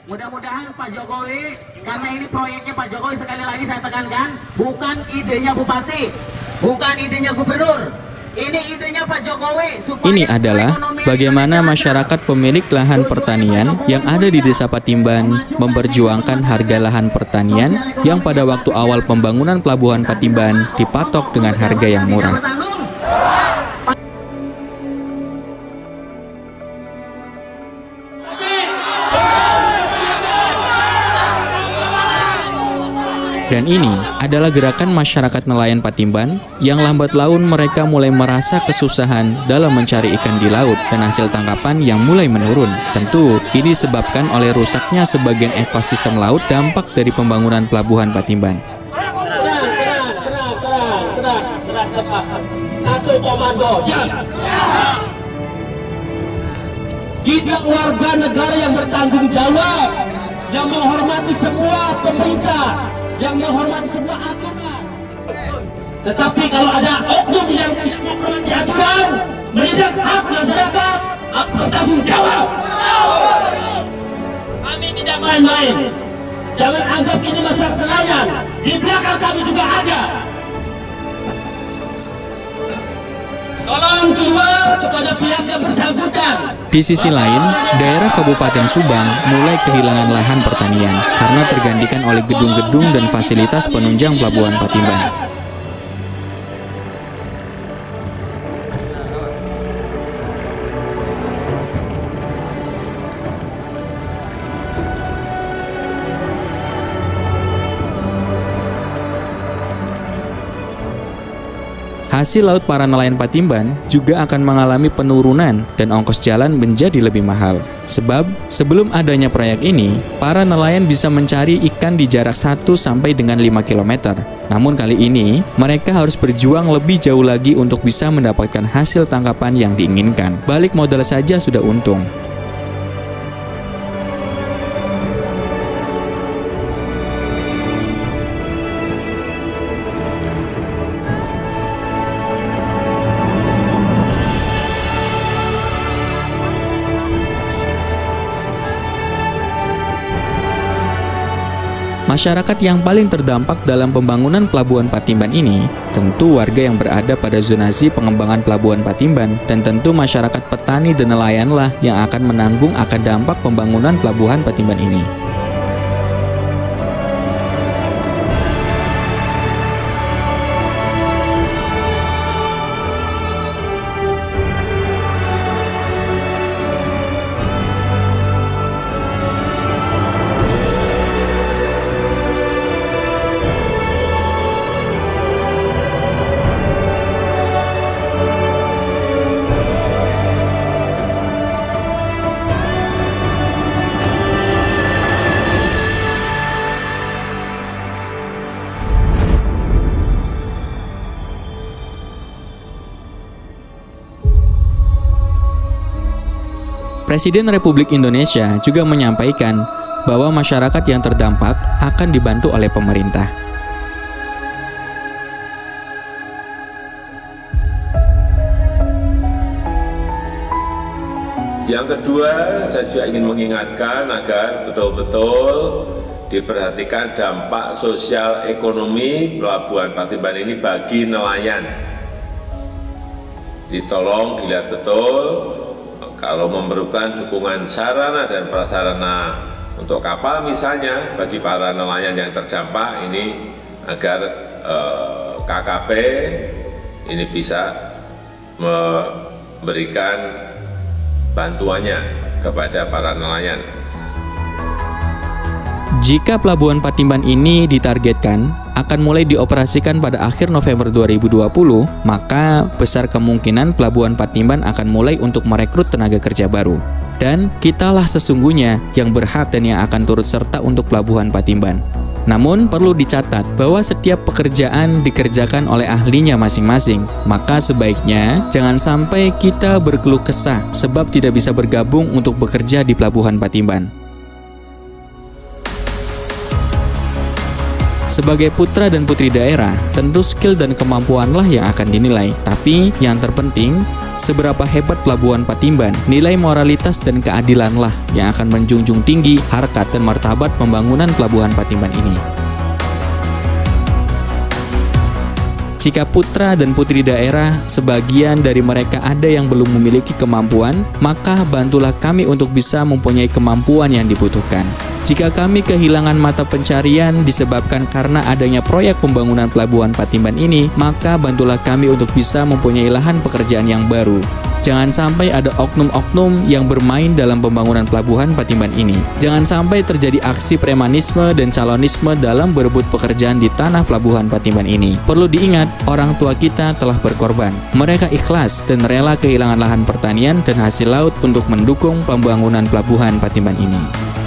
Mudah-mudahan Pak Jokowi, karena ini proyeknya Pak Jokowi, sekali lagi saya tekankan, bukan idenya Bupati, bukan idenya Gubernur. Ini idenya Pak Jokowi. Ini adalah bagaimana masyarakat pemilik lahan pertanian yang ada di Desa Patimban memperjuangkan harga lahan pertanian yang pada waktu awal pembangunan Pelabuhan Patimban dipatok dengan harga yang murah. Dan ini adalah gerakan masyarakat nelayan Patimban yang lambat laun mereka mulai merasa kesusahan dalam mencari ikan di laut dan hasil tangkapan yang mulai menurun. Tentu ini disebabkan oleh rusaknya sebagian ekosistem laut dampak dari pembangunan Pelabuhan Patimban. Satu komando, siap. Kita warga negara yang bertanggung jawab, yang menghormati semua pemerintah, yang menghormati semua aturan. Tetapi kalau ada oknum yang tidak menghormati aturan, menindak hak masyarakat, harus bertanggung jawab. Kami tidak main-main. Jangan anggap ini masalah nelayan. Di belakang kami juga ada. Tolong keluar kepada pihak yang bersangkutan. Di sisi lain, daerah Kabupaten Subang mulai kehilangan lahan pertanian karena tergantikan oleh gedung-gedung dan fasilitas penunjang Pelabuhan Patimban. Hasil laut para nelayan Patimban juga akan mengalami penurunan dan ongkos jalan menjadi lebih mahal. Sebab, sebelum adanya proyek ini, para nelayan bisa mencari ikan di jarak 1 sampai dengan 5 km. Namun kali ini, mereka harus berjuang lebih jauh lagi untuk bisa mendapatkan hasil tangkapan yang diinginkan. Balik modal saja sudah untung. Masyarakat yang paling terdampak dalam pembangunan Pelabuhan Patimban ini tentu warga yang berada pada zonasi pengembangan Pelabuhan Patimban, dan tentu masyarakat petani dan nelayanlah yang akan menanggung akan dampak pembangunan Pelabuhan Patimban ini. Presiden Republik Indonesia juga menyampaikan bahwa masyarakat yang terdampak akan dibantu oleh pemerintah. Yang kedua, saya juga ingin mengingatkan agar betul-betul diperhatikan dampak sosial ekonomi Pelabuhan Patimban ini bagi nelayan. Ditolong dilihat betul. Kalau memerlukan dukungan sarana dan prasarana untuk kapal misalnya, bagi para nelayan yang terdampak ini, agar KKP ini bisa memberikan bantuannya kepada para nelayan. Jika Pelabuhan Patimban ini ditargetkan akan mulai dioperasikan pada akhir November 2020, maka besar kemungkinan Pelabuhan Patimban akan mulai untuk merekrut tenaga kerja baru. Dan kitalah sesungguhnya yang berhak dan yang akan turut serta untuk Pelabuhan Patimban. Namun perlu dicatat bahwa setiap pekerjaan dikerjakan oleh ahlinya masing-masing. Maka sebaiknya jangan sampai kita berkeluh kesah sebab tidak bisa bergabung untuk bekerja di Pelabuhan Patimban. Sebagai putra dan putri daerah, tentu skill dan kemampuanlah yang akan dinilai. Tapi yang terpenting, seberapa hebat pelabuhan Patimban, nilai moralitas dan keadilanlah yang akan menjunjung tinggi harkat dan martabat pembangunan pelabuhan Patimban ini. Jika putra dan putri daerah, sebagian dari mereka ada yang belum memiliki kemampuan, maka bantulah kami untuk bisa mempunyai kemampuan yang dibutuhkan. Jika kami kehilangan mata pencarian disebabkan karena adanya proyek pembangunan pelabuhan Patimban ini, maka bantulah kami untuk bisa mempunyai lahan pekerjaan yang baru. Jangan sampai ada oknum-oknum yang bermain dalam pembangunan pelabuhan Patimban ini. Jangan sampai terjadi aksi premanisme dan calonisme dalam berebut pekerjaan di tanah pelabuhan Patimban ini. Perlu diingat, orang tua kita telah berkorban. Mereka ikhlas dan rela kehilangan lahan pertanian dan hasil laut untuk mendukung pembangunan pelabuhan Patimban ini.